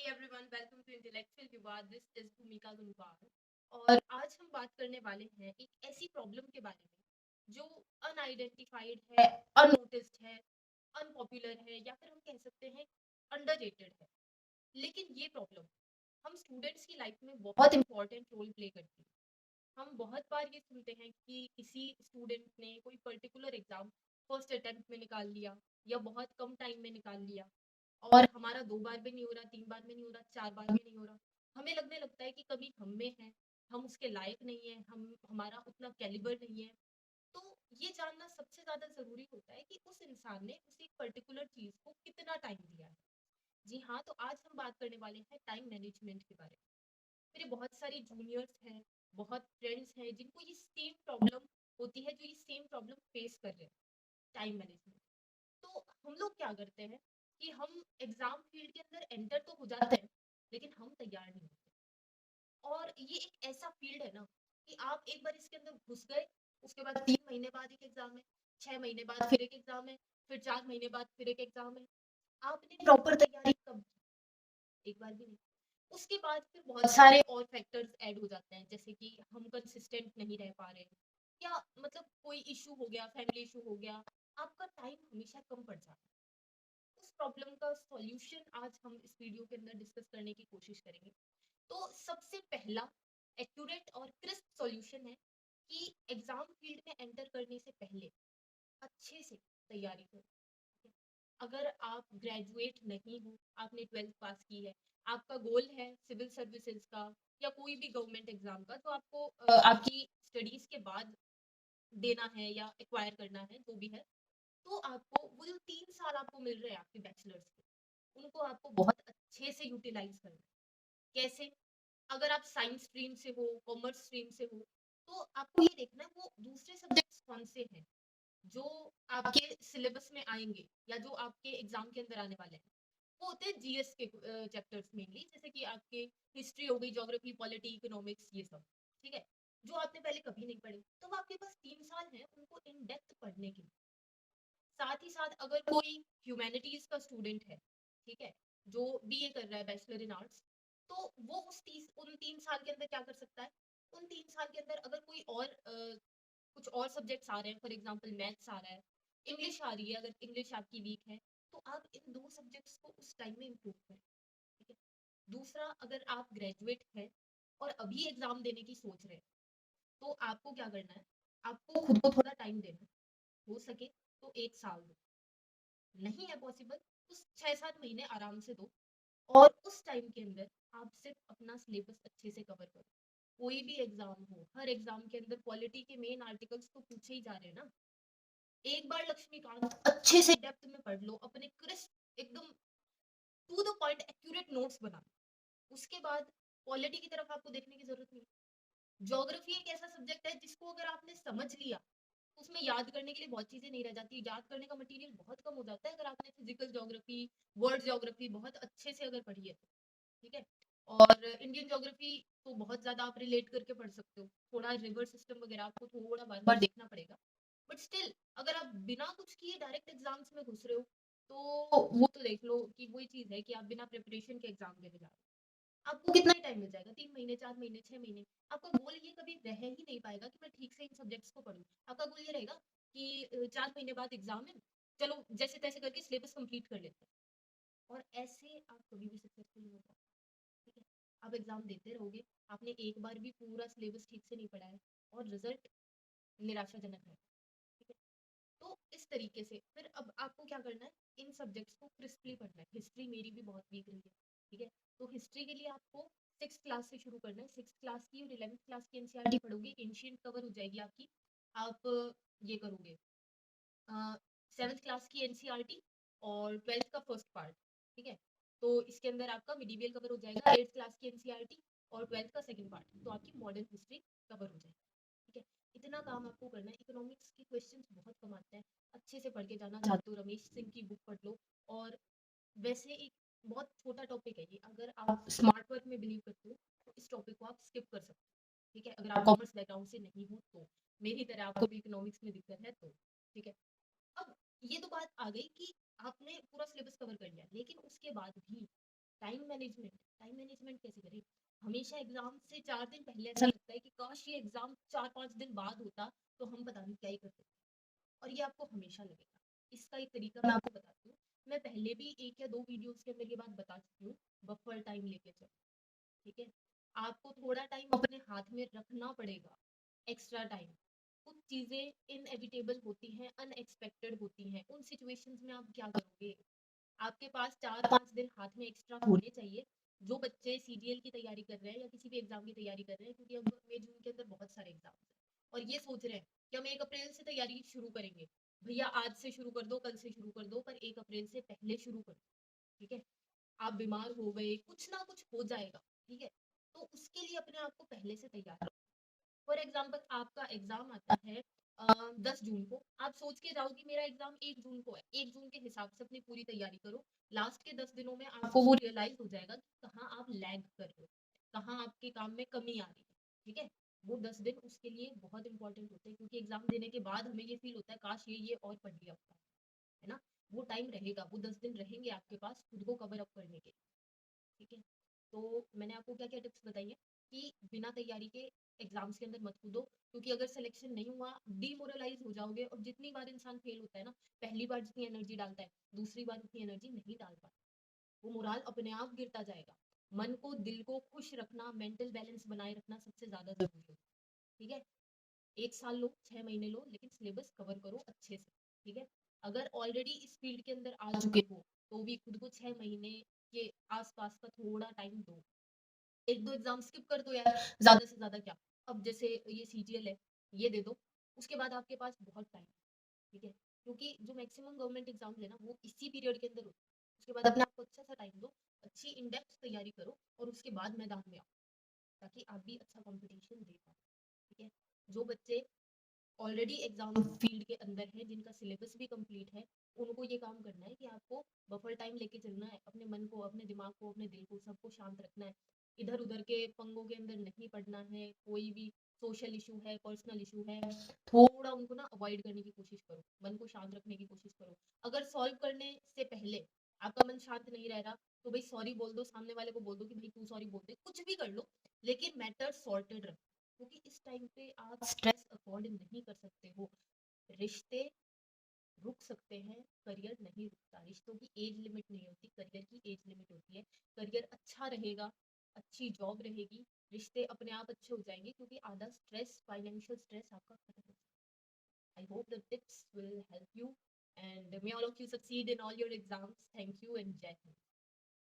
Hey everyone, welcome to Intellectual Vivad. This is Bhumika Gunwar और आज हम बात करने वाले हैं एक ऐसी प्रॉब्लम के बारे में जो अनआइडेंटिफाइड है, अननोटिस्ड है, अनपॉपुलर है या फिर हम कह सकते हैं अंडररेटेड है। लेकिन ये प्रॉब्लम हम स्टूडेंट्स की लाइफ में बहुत इंपॉर्टेंट रोल प्ले करती है। हम बहुत बार ये सुनते हैं कि किसी स्टूडेंट ने कोई पर्टिकुलर एग्जाम फर्स्ट अटेम्प्ट में निकाल लिया या बहुत कम टाइम में निकाल लिया और हमारा 2 बार भी नहीं हो रहा, 3 बार में नहीं हो रहा, 4 बार में नहीं हो रहा। हमें लगने लगता है कि कभी हम में है, हम उसके लायक नहीं है, हम हमारा उतना कैलिबर नहीं है। तो ये जानना सबसे ज़्यादा ज़रूरी होता है कि उस इंसान ने उस एक पर्टिकुलर चीज़ को कितना टाइम दिया है। जी हाँ, तो आज हम बात करने वाले हैं टाइम मैनेजमेंट के बारे में। मेरे बहुत सारे जूनियर्स हैं, बहुत फ्रेंड्स हैं जिनको ये सेम प्रॉब्लम होती है, जो ये सेम प्रॉब्लम फेस कर रहे हैं, टाइम मैनेजमेंट। तो हम लोग क्या करते हैं कि हम एग्जाम फील्ड के अंदर एंटर तो हो जाते हैं, लेकिन हम तैयार नहीं होते। और ये एक ऐसा फील्ड है ना कि आप एक बार इसके अंदर घुस गए, उसके बाद 3 महीने बाद एक एग्जाम है, 6 महीने बाद फिर एक एग्जाम है, फिर 4 महीने बाद फिर एक एग्जाम है। आपने प्रॉपर तैयारी कब की? एक बार भी नहीं। उसके बाद फिर बहुत सारे और फैक्टर्स ऐड हो जाते हैं, जैसे कि हम कंसिस्टेंट नहीं रह पा रहे या मतलब कोई इशू हो गया, फैमिली इशू हो गया, आपका टाइम हमेशा कम पड़ जाता है। उस प्रॉब्लम का सॉल्यूशन आज हम इस वीडियो के अंदर डिस्कस करने की कोशिश करेंगे। तो सबसे पहला एक्यूरेट और क्रिस्प सॉल्यूशन है कि एग्जाम फील्ड में एंटर करने से पहले अच्छे से तैयारी करो। अगर आप ग्रेजुएट नहीं हो, आपने 12th पास की है, आपका गोल है सिविल सर्विसेज का या कोई भी गवर्नमेंट एग्जाम का, तो आपको आपकी स्टडीज के बाद देना है या एक्वायर करना है, जो भी है, तो आपको वो जो 3 साल आपको मिल रहे हैं आपके बैचलर्स के, उनको आपको बहुत अच्छे से यूटिलाइज करना है। कैसे? अगर आप साइंस स्ट्रीम से हो, कॉमर्स स्ट्रीम से हो, तो आपको ये देखना है वो दूसरे सब्जेक्ट्स कौन से हैं जो आपके सिलेबस में आएंगे या जो आपके एग्जाम के अंदर आने वाले हैं। वो होते हैं जीएस के चैप्टर्स मेनली, जैसे कि आपके हिस्ट्री हो गई, ज्योग्राफी, पॉलिटी, इकोनॉमिक्स, ये सब। ठीक है, जो आपने पहले कभी नहीं पढ़े, तो वो आपके पास 3 साल है उनको इन डेप्थ पढ़ने के लिए। साथ ही साथ अगर कोई ह्यूमैनिटीज का स्टूडेंट है, ठीक है, जो बीए कर रहा है, बैचलर इन आर्ट्स, तो वो उन 3 साल के अंदर क्या कर सकता है? उन 3 साल के अंदर अगर कोई और कुछ और सब्जेक्ट्स आ रहे हैं, फॉर एग्जांपल मैथ्स आ रहा है, इंग्लिश आ रही है, अगर इंग्लिश आपकी वीक है, तो आप इन दो सब्जेक्ट्स को उस टाइम में इम्प्रूव करें। ठीक है। दूसरा, अगर आप ग्रेजुएट हैं और अभी एग्जाम देने की सोच रहे हैं, तो आपको क्या करना है? आपको खुद को थोड़ा टाइम देना है। हो सके तो 1 साल दो, नहीं है पॉसिबल तो 6-7 महीने आराम से दो। और उस टाइम के अंदर आप सिर्फ अपना सिलेबस अच्छे से कवर करो। कोई भी एग्जाम हो, हर एग्जाम के अंदर पॉलिटी के मेन आर्टिकल्स तो पूछे ही जा रहे हैं ना। एक बार लक्ष्मीकांत अच्छे से डेप्थ में पढ़ लो, अपने क्रिस्प एकदम to the point accurate notes बना लो। उसके बाद पॉलिटी की तरफ आपको देखने की जरूरत नहीं है। ज्योग्राफी एक ऐसा सब्जेक्ट है जिसको अगर आपने समझ लिया, उसमें याद करने के लिए बहुत चीजें नहीं रह जाती, याद करने का मटेरियल बहुत कम हो जाता है अगर आपने फिजिकल ज्योग्राफी, वर्ल्ड ज्योग्राफी बहुत अच्छे से अगर पढ़ी है तो। ठीक है। और इंडियन ज्योग्राफी तो बहुत ज्यादा आप रिलेट करके पढ़ सकते हो, थोड़ा रिवर सिस्टम वगैरह आपको थोड़ा बार बार देखना पड़ेगा। बट स्टिल अगर आप बिना कुछ किए डायरेक्ट एग्जाम्स में घुस रहे हो, तो वो तो देख लो कि वही चीज है कि आप बिना प्रिपरेशन के एग्जाम देने जा रहे हो। आपको कितना टाइम मिल जाएगा? 3 महीने, 4 महीने, 6 महीने। आपका गोल ये कभी रह ही नहीं पाएगा कि मैं ठीक से इन सब्जेक्ट्स को पढूं। आपका गोल ये रहेगा कि 4 महीने बाद एग्जाम है, चलो जैसे तैसे करके सिलेबस कंप्लीट कर लेते हैं। और ऐसे आप कभी भी सक्सेसफुल नहीं हो पाओगे। ठीक है। आप एग्जाम देते रहोगे, आपने एक बार भी पूरा सिलेबस ठीक से नहीं पढ़ा है और रिजल्ट निराशाजनक है। ठीक है। तो इस तरीके से फिर अब आपको क्या करना है? इन सब्जेक्ट्स को क्रिस्पली पढ़ना है। हिस्ट्री मेरी भी बहुत वीक रही है। ठीक है। तो हिस्ट्री के लिए आपको 6th क्लास से शुरू करना है। 6th क्लास की और 11th क्लास की एनसीईआरटी पढ़ोगे, एंशियंट कवर हो जाएगी आपकी। आप ये करोगे 7th क्लास की एनसीईआरटी और 12th का फर्स्ट पार्ट। ठीक है। तो इसके अंदर आपका मिडिवियल कवर हो जाएगा, 8th क्लास की एनसीईआरटी और 12th का सेकंड पार्ट, तो आपकी मॉडर्न हिस्ट्री कवर हो जाएगी। ठीक है। इतना काम आपको करना है। इकोनॉमिक्स के क्वेश्चंस बहुत कम आते हैं, अच्छे से पढ़ के जाना चाहते हो, रमेश सिंह की बुक पढ़ लो। और वैसे एक बहुत छोटा टॉपिक है ये, अगर आप स्मार्ट वर्क में बिलीव करते हो तो इस टॉपिक को आप स्किप कर सकते हो। ठीक है, अगर आप कॉमर्स बैकग्राउंड से नहीं हो तो, मेरी तरह आपको भी इकोनॉमिक्स में दिक्कत है तो। ठीक है। अब ये तो बात आ गई कि आपने पूरा सिलेबस कवर कर लिया, लेकिन उसके बाद भी टाइम मैनेजमेंट कैसे करें? हमेशा एग्ज़ाम से 4 दिन पहले ऐसा लगता है कि काश ये एग्ज़ाम 4-5 दिन बाद होता, तो हम पता नहीं क्या ही करते। और ये आपको हमेशा लगेगा। इसका एक तरीका मैं आपको बताती हूँ। मैं पहले भी 1 या 2 वीडियोज़ के अंदर ये बात बता चुकी हूँ, बफर टाइम लेके चलो, ठीक है? आपको थोड़ा टाइम अपने हाथ में रखना पड़ेगा, एक्स्ट्रा टाइम। कुछ चीज़ें इनएविटेबल होती हैं, अनएक्सपेक्टेड होती हैं, उन सिचुएशंस में आप क्या करोगे? आपके पास 4-5 दिन हाथ में एक्स्ट्रा होने चाहिए। जो बच्चे सीजीएल की तैयारी कर रहे हैं या किसी भी एग्ज़ाम की तैयारी कर रहे हैं, क्योंकि अब मई-जून के अंदर बहुत सारे एग्ज़ाम्स हैं और ये सोच रहे हैं कि हम 1 अप्रैल से तैयारी शुरू करेंगे। भैया आज से शुरू कर दो, कल से शुरू कर दो, पर 1 अप्रैल से पहले शुरू कर दो, ठीक है? आप बीमार हो गए, कुछ ना कुछ हो जाएगा, ठीक है? तो उसके लिए अपने आप को पहले से तैयार रखो। फॉर एग्जाम्पल आपका एग्जाम आता है 10 जून को, आप सोच के जाओ कि मेरा एग्जाम 1 जून को है, 1 जून के हिसाब से अपनी पूरी तैयारी करो। लास्ट के 10 दिनों में आपको वो रियलाइज हो जाएगा कि कहाँ आप लैग कर रहे हो, कहाँ आपके काम में कमी आ रही है, ठीक है? वो 10 दिन उसके लिए बहुत इंपॉर्टेंट होते हैं, क्योंकि एग्जाम देने के बाद हमें ये फील होता है काश ये और पढ़ लिया होता, है ना? वो टाइम रहेगा, वो 10 दिन रहेंगे आपके पास खुद को कवर अप करने के, ठीक है? तो मैंने आपको क्या-क्या टिप्स बताई हैं कि बिना तैयारी के एग्ज़ाम्स के अंदर मत कूदो, क्योंकि अगर सिलेक्शन नहीं हुआ, डिमोरलाइज़ हो जाओगे और जितनी बार इंसान फेल होता है ना, पहली बार जितनी एनर्जी डालता है, दूसरी बार उतनी एनर्जी नहीं डाल पाता। वो मोराल अपने आप गिरता जाएगा। मन को, दिल को खुश रखना, मेंटल बैलेंस बनाए रखना सबसे ज़्यादा ज़रूरी है, ठीक है? 1 साल लो, 6 महीने लो, लेकिन सिलेबस कवर करो अच्छे से, ठीक है? अगर ऑलरेडी इस फील्ड के अंदर आ चुके हो, तो भी खुद को 6 महीने के आस-पास का थोड़ा टाइम दो। 1-2 एग्ज़ाम स्किप कर दो यार, ज़्यादा से ज़्यादा क्या? अब जैसे ये सीजीएल है, ये दे दो, उसके बाद आपके पास बहुत टाइम है, ठीक है? क्योंकि जो मैक्सिमम गवर्नमेंट एग्ज़ाम्स है ना, वो इसी पीरियड के अंदर होते हैं। उसके बाद अपने आप को अच्छा-सा टाइम दो, अच्छी इन डेप्थ तैयारी करो और उसके बाद मैदान में आओ, ताकि आप भी अच्छा कॉम्पिटिशन दे पाओ, ठीक है? जो बच्चे ऑलरेडी एग्जाम फील्ड के अंदर है, जिनका सिलेबस भी कंप्लीट है, उनको ये काम करना है कि आपको बफर टाइम लेके चलना है, अपने मन को, अपने दिमाग को, अपने दिल को, सबको शांत रखना है। इधर उधर के पंगों के अंदर नहीं पड़ना है। कोई भी सोशल इशू है, पर्सनल इशू है, थोड़ा उनको ना अवॉइड करने की कोशिश करो, मन को शांत रखने की कोशिश करो। अगर सॉल्व करने से पहले आपका मन शांत नहीं रह रहा, तो भाई सॉरी बोल दो, सामने वाले को बोल दो कि भाई तू सॉरी बोल दे, कुछ भी कर लो, लेकिन मैटर सॉर्टेड रखो, क्योंकि इस टाइम पे आप स्ट्रेस अफोर्ड नहीं कर सकते हो। रिश्ते रुक सकते हैं, करियर नहीं रुकता। रिश्तों की एज लिमिट नहीं होती, करियर की एज लिमिट होती है। करियर अच्छा रहेगा, अच्छी जॉब रहेगी, रिश्ते अपने आप अच्छे हो जाएंगे, क्योंकि आधा स्ट्रेस, फाइनेंशियल स्ट्रेस आपका खत्म हो जाएगा। I hope the tips will help you and may all of you succeed in all your exams. Thank you and जय हिंद।